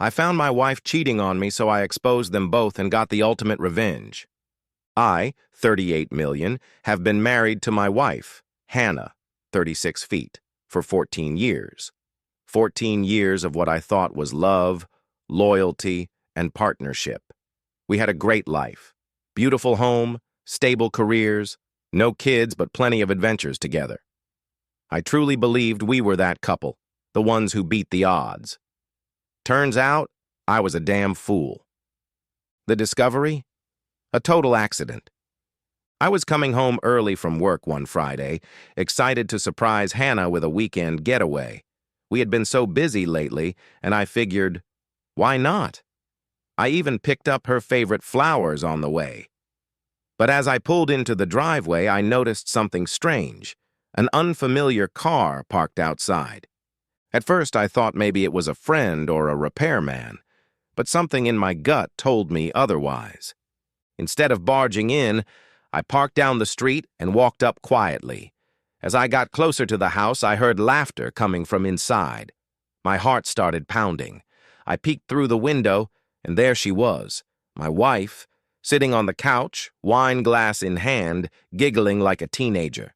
I found my wife cheating on me, so I exposed them both and got the ultimate revenge. I, 38 million, have been married to my wife, Hannah, 36 feet, for 14 years. 14 years of what I thought was love, loyalty, and partnership. We had a great life. Beautiful home, stable careers, no kids but plenty of adventures together. I truly believed we were that couple, the ones who beat the odds. Turns out, I was a damn fool. The discovery? A total accident. I was coming home early from work one Friday, excited to surprise Hannah with a weekend getaway. We had been so busy lately, and I figured, why not? I even picked up her favorite flowers on the way. But as I pulled into the driveway, I noticed something strange, an unfamiliar car parked outside. At first, I thought maybe it was a friend or a repairman, but something in my gut told me otherwise. Instead of barging in, I parked down the street and walked up quietly. As I got closer to the house, I heard laughter coming from inside. My heart started pounding. I peeked through the window, and there she was, my wife, sitting on the couch, wine glass in hand, giggling like a teenager.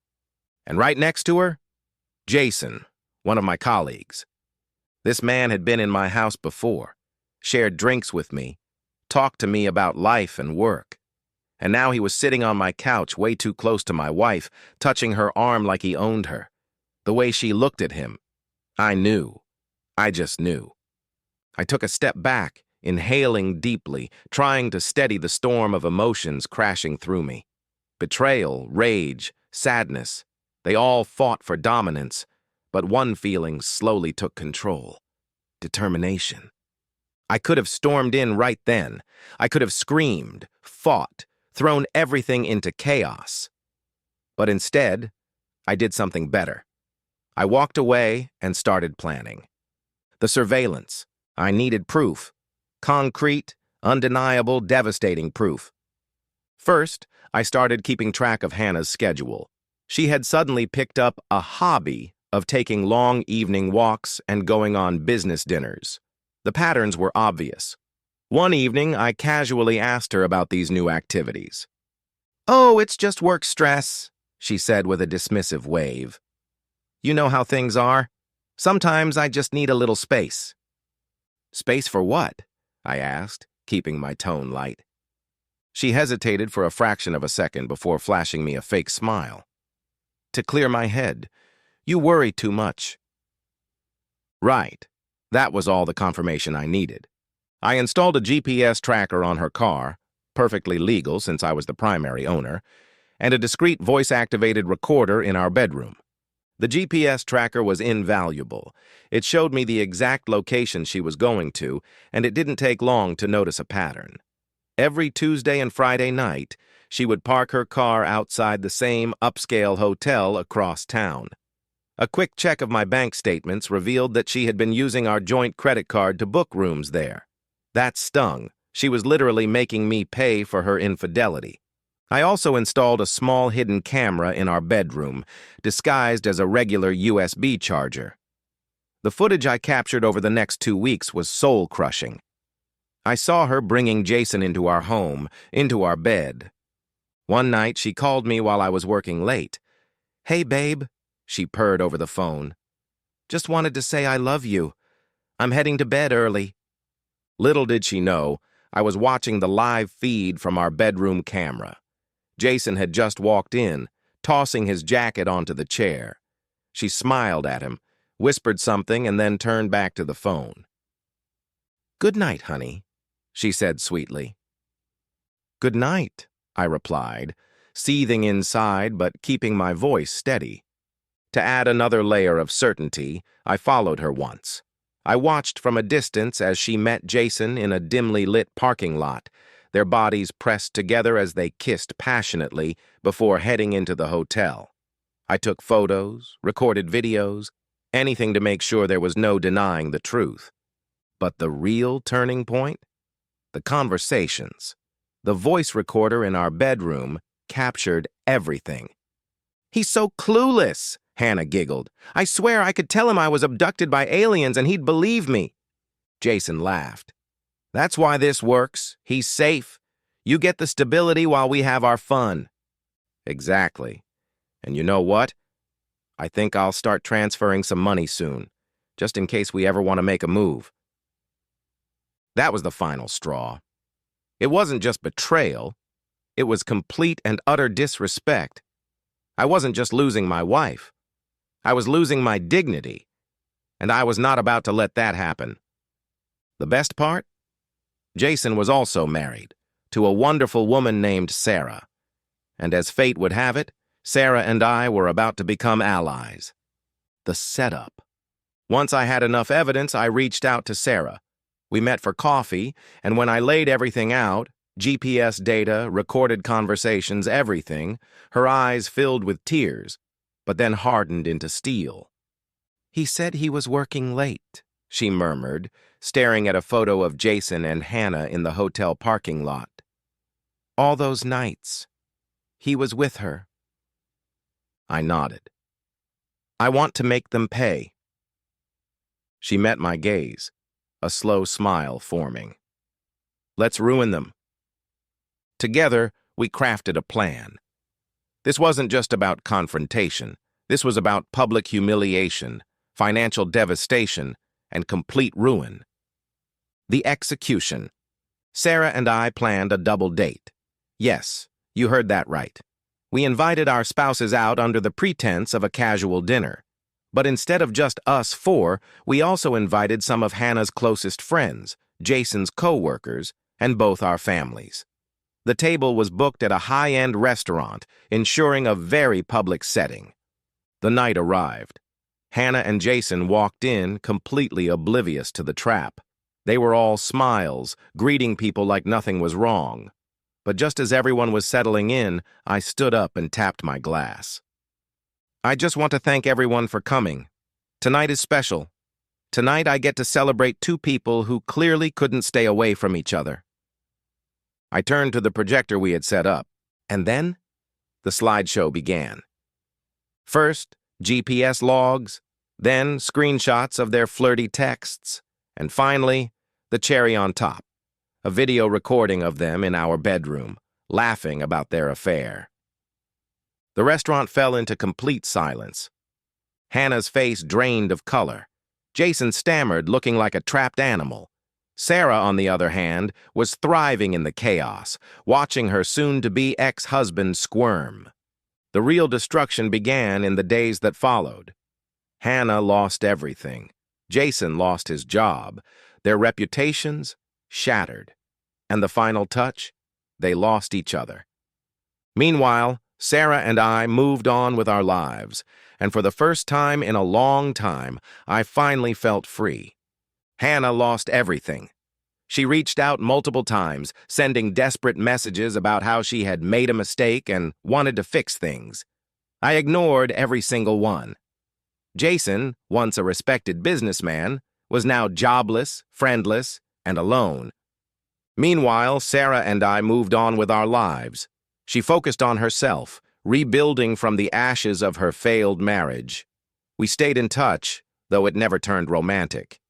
And right next to her, Jason, one of my colleagues. This man had been in my house before, shared drinks with me, talked to me about life and work. And now he was sitting on my couch way too close to my wife, touching her arm like he owned her. The way she looked at him, I knew. I just knew. I took a step back, inhaling deeply, trying to steady the storm of emotions crashing through me. Betrayal, rage, sadness, they all fought for dominance, but one feeling slowly took control. Determination. I could have stormed in right then. I could have screamed, fought, thrown everything into chaos. But instead, I did something better. I walked away and started planning. The surveillance. I needed proof. Concrete, undeniable, devastating proof. First, I started keeping track of Hannah's schedule. She had suddenly picked up a hobby of taking long evening walks and going on business dinners. The patterns were obvious. One evening, I casually asked her about these new activities. "Oh, it's just work stress," she said with a dismissive wave. "You know how things are. Sometimes I just need a little space." "Space for what?" I asked, keeping my tone light. She hesitated for a fraction of a second before flashing me a fake smile. "To clear my head. You worry too much." Right. That was all the confirmation I needed. I installed a GPS tracker on her car, perfectly legal since I was the primary owner, and a discreet voice-activated recorder in our bedroom. The GPS tracker was invaluable. It showed me the exact location she was going to, and it didn't take long to notice a pattern. Every Tuesday and Friday night, she would park her car outside the same upscale hotel across town. A quick check of my bank statements revealed that she had been using our joint credit card to book rooms there. That stung. She was literally making me pay for her infidelity. I also installed a small hidden camera in our bedroom, disguised as a regular USB charger. The footage I captured over the next 2 weeks was soul-crushing. I saw her bringing Jason into our home, into our bed. One night, she called me while I was working late. "Hey, babe," she purred over the phone. "Just wanted to say I love you. I'm heading to bed early." Little did she know, I was watching the live feed from our bedroom camera. Jason had just walked in, tossing his jacket onto the chair. She smiled at him, whispered something, and then turned back to the phone. "Good night, honey," she said sweetly. "Good night," I replied, seething inside but keeping my voice steady. To add another layer of certainty, I followed her once. I watched from a distance as she met Jason in a dimly lit parking lot, their bodies pressed together as they kissed passionately before heading into the hotel. I took photos, recorded videos, anything to make sure there was no denying the truth. But the real turning point? The conversations. The voice recorder in our bedroom captured everything. "He's so clueless," Hannah giggled. "I swear I could tell him I was abducted by aliens and he'd believe me." Jason laughed. That's why this works. He's safe. You get the stability while we have our fun. Exactly. And you know what? I think I'll start transferring some money soon, just in case we ever want to make a move. That was the final straw. It wasn't just betrayal. It was complete and utter disrespect. I wasn't just losing my wife. I was losing my dignity. And I was not about to let that happen. The best part? Jason was also married to a wonderful woman named Sarah. And as fate would have it, Sarah and I were about to become allies. The setup. Once I had enough evidence, I reached out to Sarah. We met for coffee, and when I laid everything out, GPS data, recorded conversations, everything, her eyes filled with tears, but then hardened into steel. He said he was working late, she murmured, staring at a photo of Jason and Hannah in the hotel parking lot. All those nights, he was with her. I nodded. I want to make them pay. She met my gaze, a slow smile forming. Let's ruin them. Together, we crafted a plan. This wasn't just about confrontation. This was about public humiliation, financial devastation, and complete ruin. The execution. Sarah and I planned a double date. Yes, you heard that right. We invited our spouses out under the pretense of a casual dinner. But instead of just us four, we also invited some of Hannah's closest friends, Jason's co-workers, and both our families. The table was booked at a high-end restaurant, ensuring a very public setting. The night arrived. Hannah and Jason walked in, completely oblivious to the trap. They were all smiles, greeting people like nothing was wrong. But just as everyone was settling in, I stood up and tapped my glass. I just want to thank everyone for coming. Tonight is special. Tonight I get to celebrate two people who clearly couldn't stay away from each other. I turned to the projector we had set up, and then the slideshow began. First, GPS logs, then screenshots of their flirty texts, and finally, the cherry on top, a video recording of them in our bedroom, laughing about their affair. The restaurant fell into complete silence. Hannah's face drained of color. Jason stammered, looking like a trapped animal. Sarah, on the other hand, was thriving in the chaos, watching her soon-to-be ex-husband squirm. The real destruction began in the days that followed. Hannah lost everything. Jason lost his job. Their reputations shattered. And the final touch? They lost each other. Meanwhile, Sarah and I moved on with our lives, and for the first time in a long time, I finally felt free. Hannah lost everything. She reached out multiple times, sending desperate messages about how she had made a mistake and wanted to fix things. I ignored every single one. Jason, once a respected businessman, was now jobless, friendless, and alone. Meanwhile, Sarah and I moved on with our lives. She focused on herself, rebuilding from the ashes of her failed marriage. We stayed in touch, though it never turned romantic.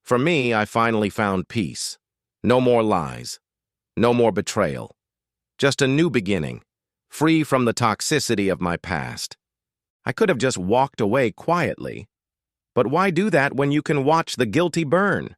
For me, I finally found peace. No more lies. No more betrayal. Just a new beginning, free from the toxicity of my past. I could have just walked away quietly. But why do that when you can watch the guilty burn?